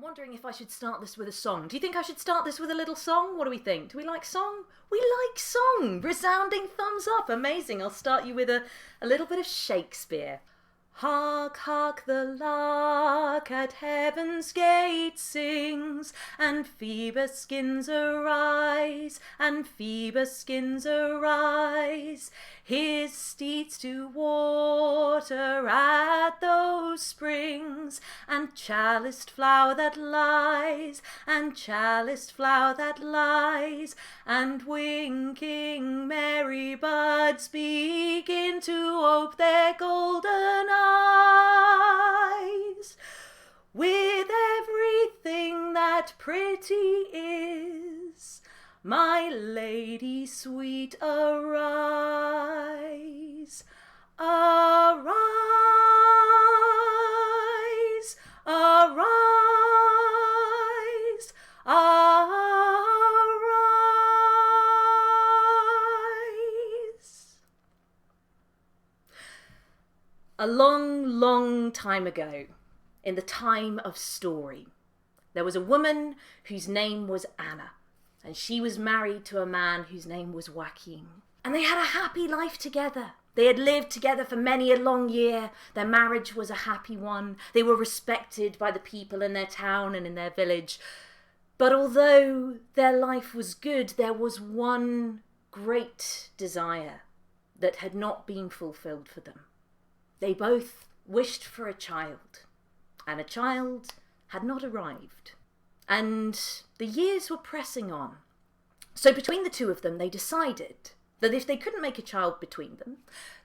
wondering if I should start this with a song. Do you think I should start this with a little song? What do we think? Do we like song? We like song! Resounding thumbs up. Amazing. I'll start you with a little bit of Shakespeare. Hark, hark, the lark at heaven's gate sings, and Phoebus' skins arise, and Phoebus' skins arise. His steeds to water at those springs, and chaliced flower that lies, and chaliced flower that lies, and winking merry buds begin to ope their golden eyes. With everything that pretty is, my lady sweet, arise. Arise, arise, arise. A long, long time ago, in the time of story, there was a woman whose name was Anna, and she was married to a man whose name was Joachim. And they had a happy life together. They had lived together for many a long year. Their marriage was a happy one. They were respected by the people in their town and in their village. But although their life was good, there was one great desire that had not been fulfilled for them. They both wished for a child, and a child had not arrived. And the years were pressing on. So between the two of them, they decided that if they couldn't make a child between them,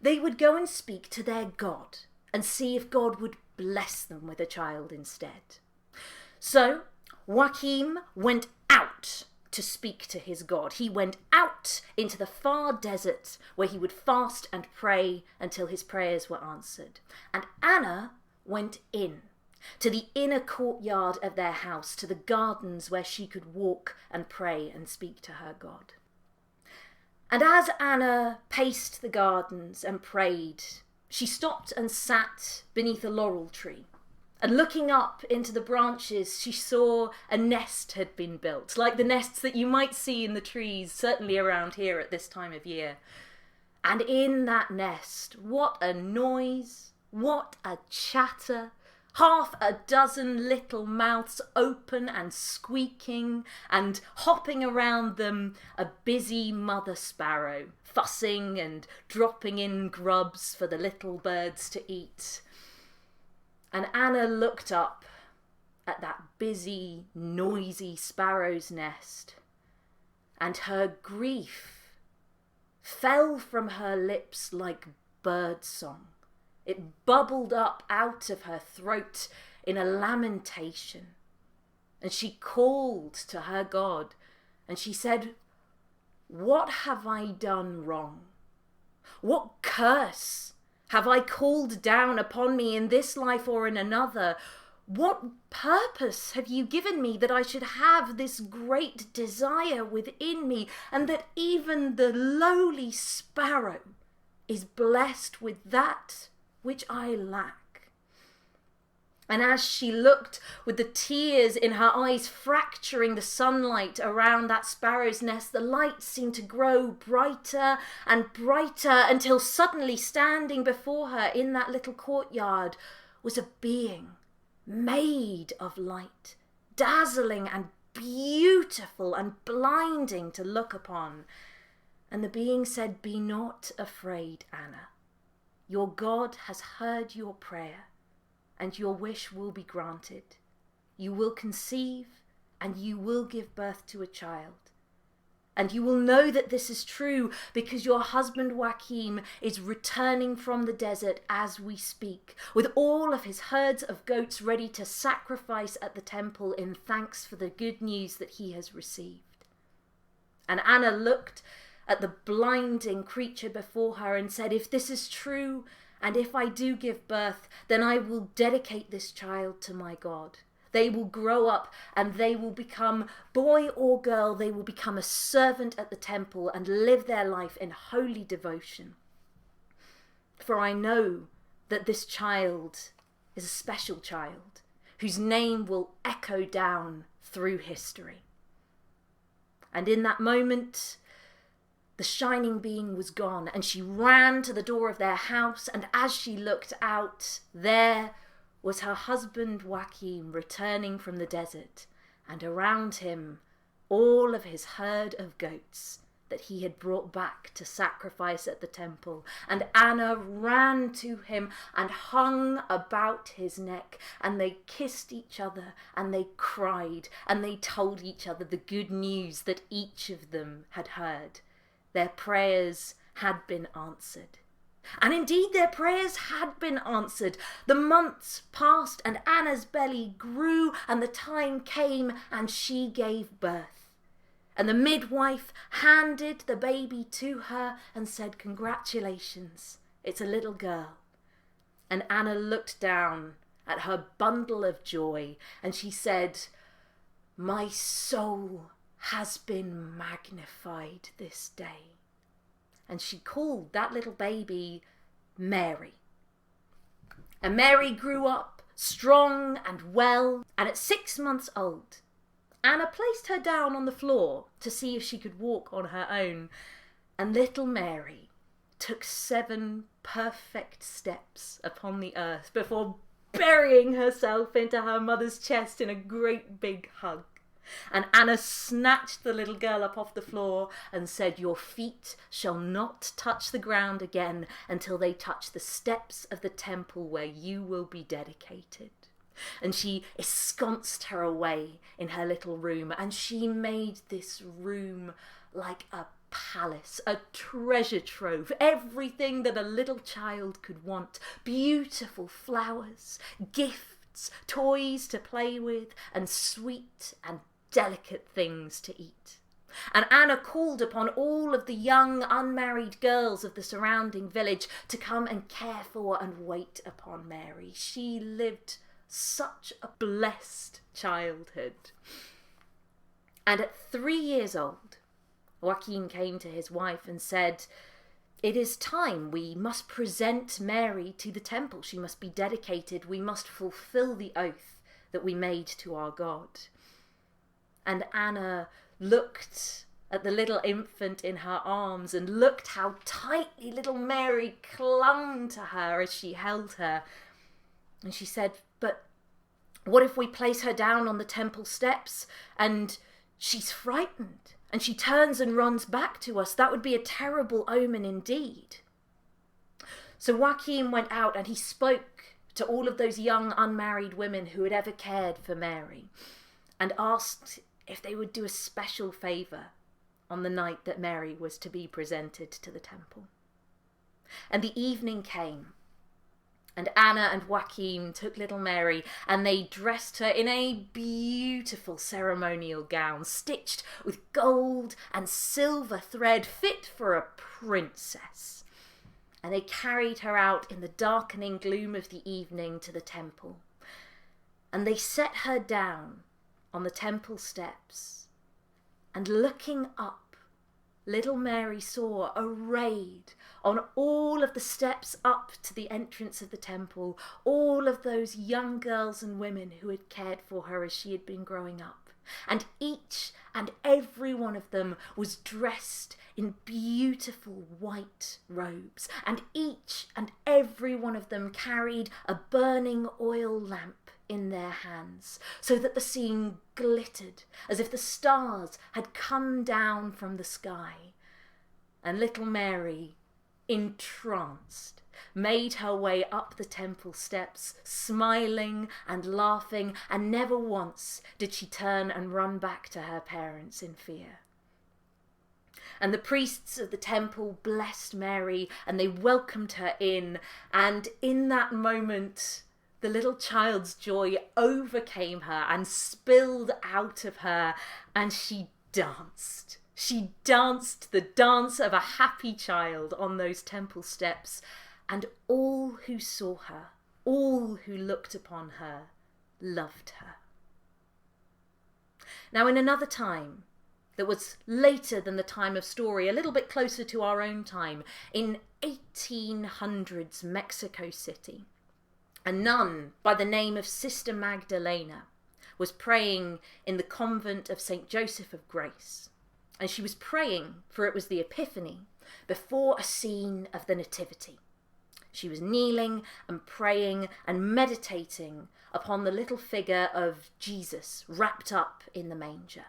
they would go and speak to their God and see if God would bless them with a child instead. So Joachim went out to speak to his God. He went out into the far desert where he would fast and pray until his prayers were answered. And Anna went in to the inner courtyard of their house, to the gardens where she could walk and pray and speak to her God. And as Anna paced the gardens and prayed, she stopped and sat beneath a laurel tree. And looking up into the branches, she saw a nest had been built, like the nests that you might see in the trees, certainly around here at this time of year. And in that nest, what a noise, what a chatter, half a dozen little mouths open and squeaking, and hopping around them a busy mother sparrow, fussing and dropping in grubs for the little birds to eat. And Anna looked up at that busy, noisy sparrow's nest, and her grief fell from her lips like bird song. It bubbled up out of her throat in a lamentation. And she called to her God, and she said, "What have I done wrong? What curse have I called down upon me in this life or in another? What purpose have you given me that I should have this great desire within me, and that even the lowly sparrow is blessed with that which I lack?" And as she looked with the tears in her eyes fracturing the sunlight around that sparrow's nest, the light seemed to grow brighter and brighter until suddenly standing before her in that little courtyard was a being made of light, dazzling and beautiful and blinding to look upon. And the being said, "Be not afraid, Anna. Your God has heard your prayer, and your wish will be granted. You will conceive, and you will give birth to a child. And you will know that this is true because your husband Joachim is returning from the desert as we speak, with all of his herds of goats ready to sacrifice at the temple in thanks for the good news that he has received." And Anna looked at the blinding creature before her and said, "If this is true, and if I do give birth, then I will dedicate this child to my God. They will grow up and they will become, boy or girl, they will become a servant at the temple and live their life in holy devotion. For I know that this child is a special child whose name will echo down through history. And in that moment, the shining being was gone, and she ran to the door of their house, and as she looked out, there was her husband Joachim returning from the desert, and around him all of his herd of goats that he had brought back to sacrifice at the temple. And Anna ran to him and hung about his neck, and they kissed each other, and they cried, and they told each other the good news that each of them had heard. Their prayers had been answered. And indeed their prayers had been answered. The months passed, and Anna's belly grew, and the time came, and she gave birth. And the midwife handed the baby to her and said, "Congratulations, it's a little girl." And Anna looked down at her bundle of joy, and she said, "My soul has been magnified this day." And she called that little baby Mary. And Mary grew up strong and well, and at 6 months old, Anna placed her down on the floor to see if she could walk on her own, and little Mary took 7 perfect steps upon the earth before burying herself into her mother's chest in a great big hug. And Anna snatched the little girl up off the floor and said, "Your feet shall not touch the ground again until they touch the steps of the temple where you will be dedicated." And she ensconced her away in her little room, and she made this room like a palace, a treasure trove, everything that a little child could want. Beautiful flowers, gifts, toys to play with, and sweet and delicate things to eat. And Anna called upon all of the young unmarried girls of the surrounding village to come and care for and wait upon Mary. She lived such a blessed childhood. And at 3 years old, Joachim came to his wife and said, "It is time. We must present Mary to the temple. She must be dedicated. We must fulfill the oath that we made to our God." And Anna looked at the little infant in her arms and looked how tightly little Mary clung to her as she held her. And she said, "But what if we place her down on the temple steps and she's frightened and she turns and runs back to us? That would be a terrible omen indeed." So Joachim went out and he spoke to all of those young unmarried women who had ever cared for Mary and asked if they would do a special favour on the night that Mary was to be presented to the temple. And the evening came, and Anna and Joachim took little Mary and they dressed her in a beautiful ceremonial gown stitched with gold and silver thread, fit for a princess. And they carried her out in the darkening gloom of the evening to the temple. And they set her down on the temple steps, and looking up, little Mary saw arrayed on all of the steps up to the entrance of the temple all of those young girls and women who had cared for her as she had been growing up. And each and every one of them was dressed in beautiful white robes, and each and every one of them carried a burning oil lamp in their hands, so that the scene glittered as if the stars had come down from the sky. And little Mary, entranced, made her way up the temple steps, smiling and laughing, and never once did she turn and run back to her parents in fear. And the priests of the temple blessed Mary, and they welcomed her in, and in that moment the little child's joy overcame her and spilled out of her, and she danced. She danced the dance of a happy child on those temple steps, and all who saw her, all who looked upon her, loved her. Now, in another time that was later than the time of story, a little bit closer to our own time, in 1800s Mexico City, A nun by the name of Sister Magdalena was praying in the convent of St. Joseph of Grace. And she was praying, for it was the Epiphany, before a scene of the Nativity. She was kneeling and praying and meditating upon the little figure of Jesus wrapped up in the manger.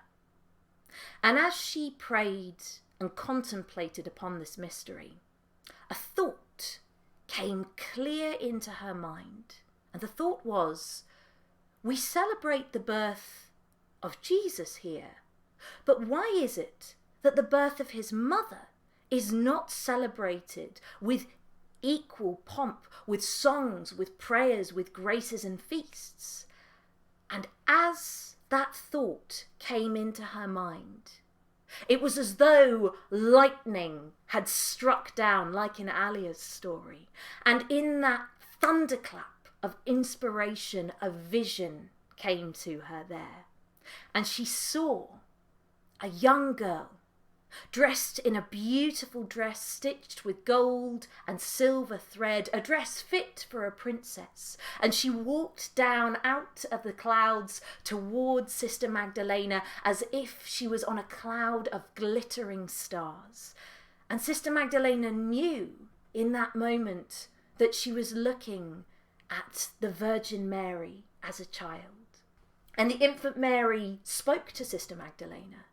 And as she prayed and contemplated upon this mystery, a thought came clear into her mind. And the thought was, we celebrate the birth of Jesus here, but why is it that the birth of his mother is not celebrated with equal pomp, with songs, with prayers, with graces and feasts? And as that thought came into her mind, it was as though lightning had struck down, like in Alia's story. And in that thunderclap of inspiration, a vision came to her there. And she saw a young girl dressed in a beautiful dress stitched with gold and silver thread, a dress fit for a princess. And she walked down out of the clouds towards Sister Magdalena as if she was on a cloud of glittering stars. And Sister Magdalena knew in that moment that she was looking at the Virgin Mary as a child. And the infant Mary spoke to Sister Magdalena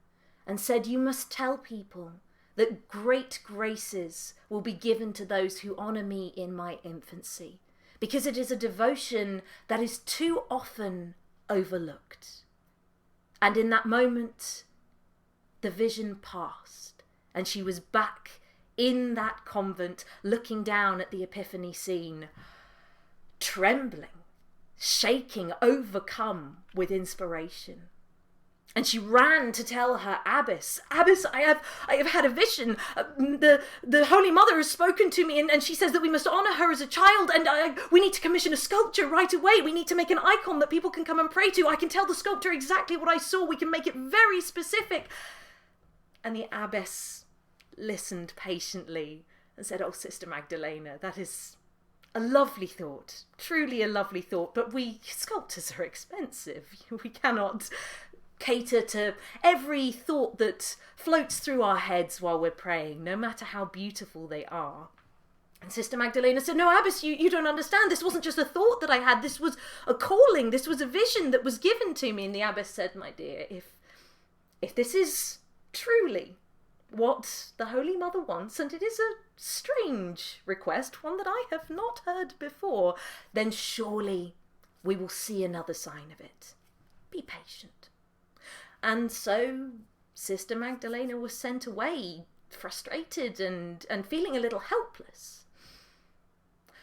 and said, you must tell people that great graces will be given to those who honour me in my infancy, because it is a devotion that is too often overlooked. And in that moment, the vision passed, and she was back in that convent, looking down at the Epiphany scene, trembling, shaking, overcome with inspiration. And she ran to tell her abbess, "Abbess, I have had a vision. The Holy Mother has spoken to me, and she says that we must honour her as a child, and we need to commission a sculpture right away. We need to make an icon that people can come and pray to. I can tell the sculptor exactly what I saw. We can make it very specific." And the abbess listened patiently and said, "Oh, Sister Magdalena, that is a lovely thought, truly a lovely thought, but we sculptors are expensive. We cannot cater to every thought that floats through our heads while we're praying, no matter how beautiful they are." And Sister Magdalena said, "No, Abbess, you don't understand. This wasn't just a thought that I had. This was a calling. This was a vision that was given to me." And the abbess said, "My dear, if this is truly what the Holy Mother wants, and it is a strange request, one that I have not heard before, then surely we will see another sign of it. Be patient." And so Sister Magdalena was sent away, frustrated and feeling a little helpless.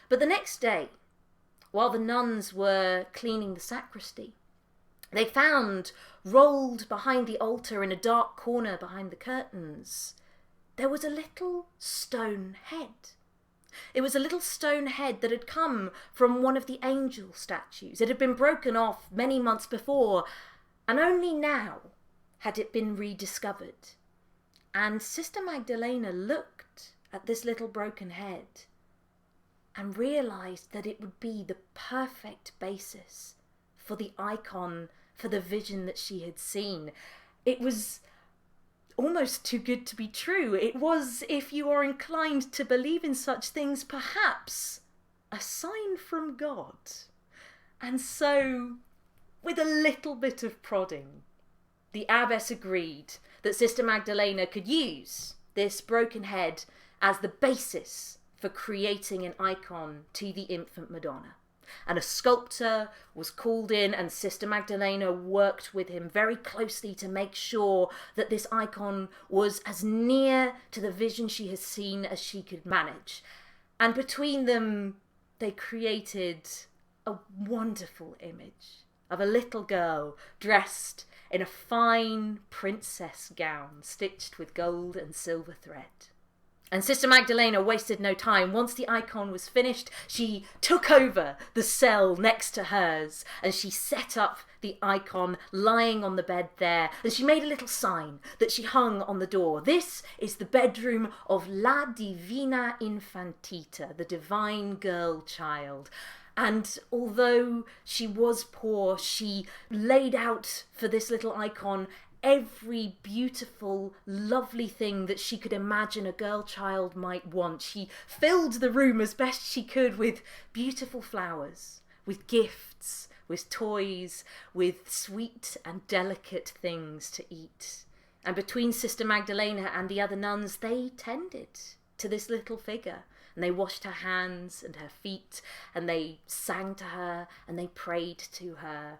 But the next day, while the nuns were cleaning the sacristy, they found, rolled behind the altar in a dark corner behind the curtains, there was a little stone head. It was a little stone head that had come from one of the angel statues. It had been broken off many months before, and only now had it been rediscovered. And Sister Magdalena looked at this little broken head and realised that it would be the perfect basis for the icon, for the vision that she had seen. It was almost too good to be true. It was, if you are inclined to believe in such things, perhaps a sign from God. And so, with a little bit of prodding, the abbess agreed that Sister Magdalena could use this broken head as the basis for creating an icon to the infant Madonna. And a sculptor was called in, and Sister Magdalena worked with him very closely to make sure that this icon was as near to the vision she had seen as she could manage. And between them, they created a wonderful image of a little girl dressed in a fine princess gown stitched with gold and silver thread. And Sister Magdalena wasted no time. Once the icon was finished, she took over the cell next to hers and she set up the icon lying on the bed there, and she made a little sign that she hung on the door. "This is the bedroom of La Divina Infantita, the divine girl child." And although she was poor, she laid out for this little icon every beautiful, lovely thing that she could imagine a girl child might want. She filled the room as best she could with beautiful flowers, with gifts, with toys, with sweet and delicate things to eat. And between Sister Magdalena and the other nuns, they tended to this little figure. And they washed her hands and her feet, and they sang to her, and they prayed to her.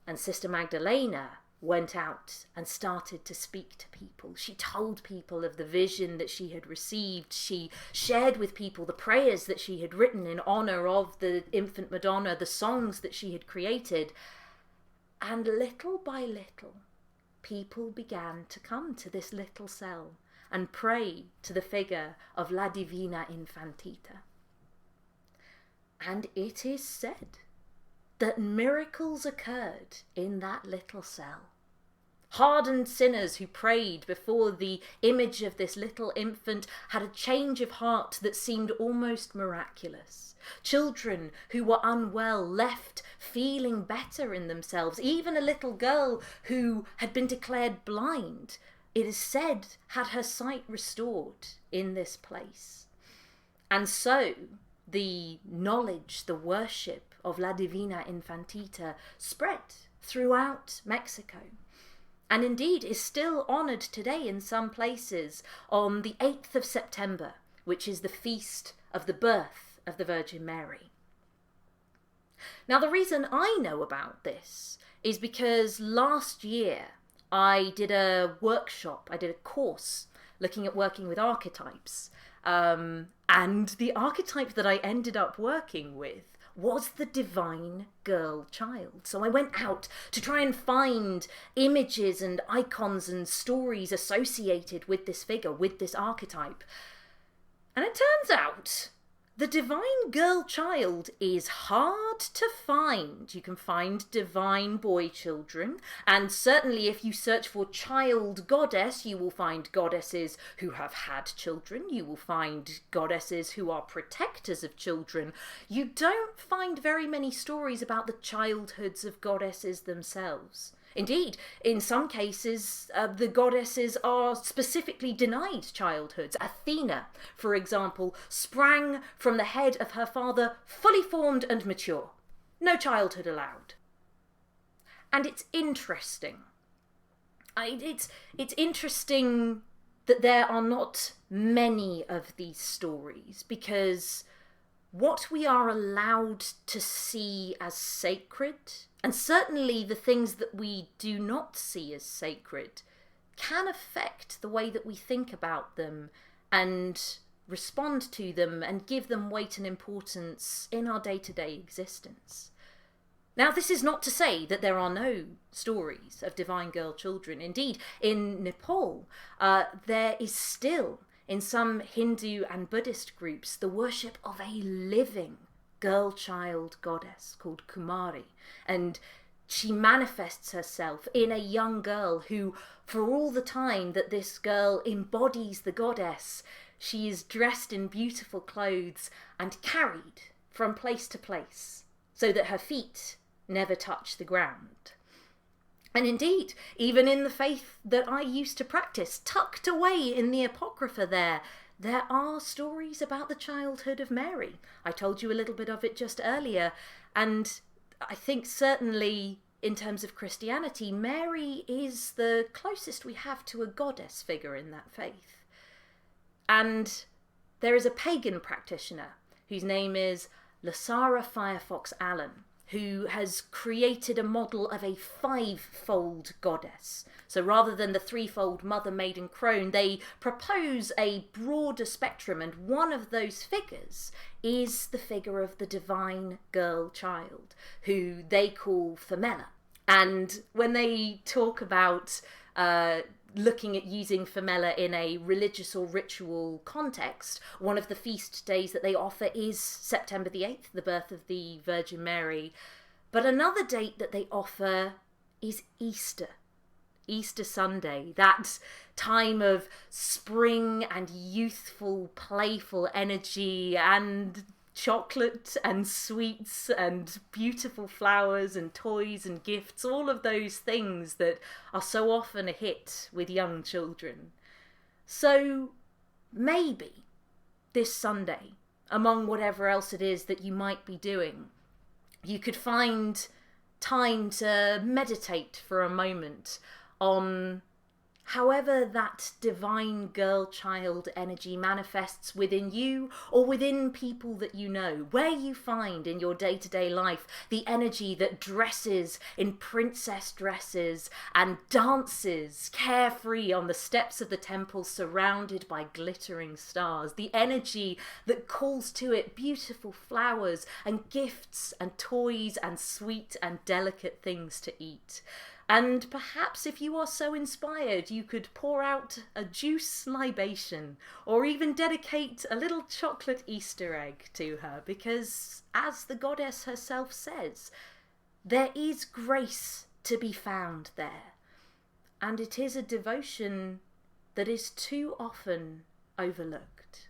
And Sister Magdalena went out and started to speak to people. She told people of the vision that she had received. She shared with people the prayers that she had written in honour of the infant Madonna, the songs that she had created. And little by little, people began to come to this little cell and pray to the figure of La Divina Infantita. And it is said that miracles occurred in that little cell. Hardened sinners who prayed before the image of this little infant had a change of heart that seemed almost miraculous. Children who were unwell left feeling better in themselves. Even a little girl who had been declared blind, it is said, had her sight restored in this place. And so the knowledge, the worship of La Divina Infantita spread throughout Mexico, and indeed is still honoured today in some places on the 8th of September, which is the feast of the birth of the Virgin Mary. Now, the reason I know about this is because last year I did a workshop, I did a course looking at working with archetypes, and the archetype that I ended up working with was the divine girl child. So I went out to try and find images and icons and stories associated with this figure, with this archetype. And it turns out the divine girl child is hard to find. You can find divine boy children, and certainly if you search for child goddess, you will find goddesses who have had children. You will find goddesses who are protectors of children. You don't find very many stories about the childhoods of goddesses themselves. Indeed, in some cases, the goddesses are specifically denied childhoods. Athena, for example, sprang from the head of her father fully formed and mature. No childhood allowed. And it's interesting. It's interesting that there are not many of these stories, because what we are allowed to see as sacred, and certainly the things that we do not see as sacred, can affect the way that we think about them and respond to them and give them weight and importance in our day-to-day existence. Now, this is not to say that there are no stories of divine girl children. Indeed, in Nepal, there is still, in some Hindu and Buddhist groups, the worship of a living girl-child goddess called Kumari. And she manifests herself in a young girl who, for all the time that this girl embodies the goddess, she is dressed in beautiful clothes and carried from place to place so that her feet never touch the ground. And indeed, even in the faith that I used to practice, tucked away in the Apocrypha there are stories about the childhood of Mary. I told you a little bit of it just earlier, and I think certainly in terms of Christianity, Mary is the closest we have to a goddess figure in that faith. And there is a pagan practitioner whose name is Lasara Firefox Allen, who has created a model of a five-fold goddess. So rather than the threefold mother, maiden, crone, they propose a broader spectrum, and one of those figures is the figure of the divine girl child, who they call Femella. And when they talk about looking at using Femella in a religious or ritual context, one of the feast days that they offer is September the 8th, the birth of the Virgin Mary. But another date that they offer is Easter Sunday, that time of spring and youthful, playful energy and chocolate and sweets and beautiful flowers and toys and gifts, all of those things that are so often a hit with young children. So maybe this Sunday, among whatever else it is that you might be doing, you could find time to meditate for a moment on however that divine girl-child energy manifests within you or within people that you know, where you find in your day-to-day life the energy that dresses in princess dresses and dances carefree on the steps of the temple surrounded by glittering stars, the energy that calls to it beautiful flowers and gifts and toys and sweet and delicate things to eat. And perhaps if you are so inspired, you could pour out a juice libation or even dedicate a little chocolate Easter egg to her, because as the goddess herself says, there is grace to be found there. And it is a devotion that is too often overlooked.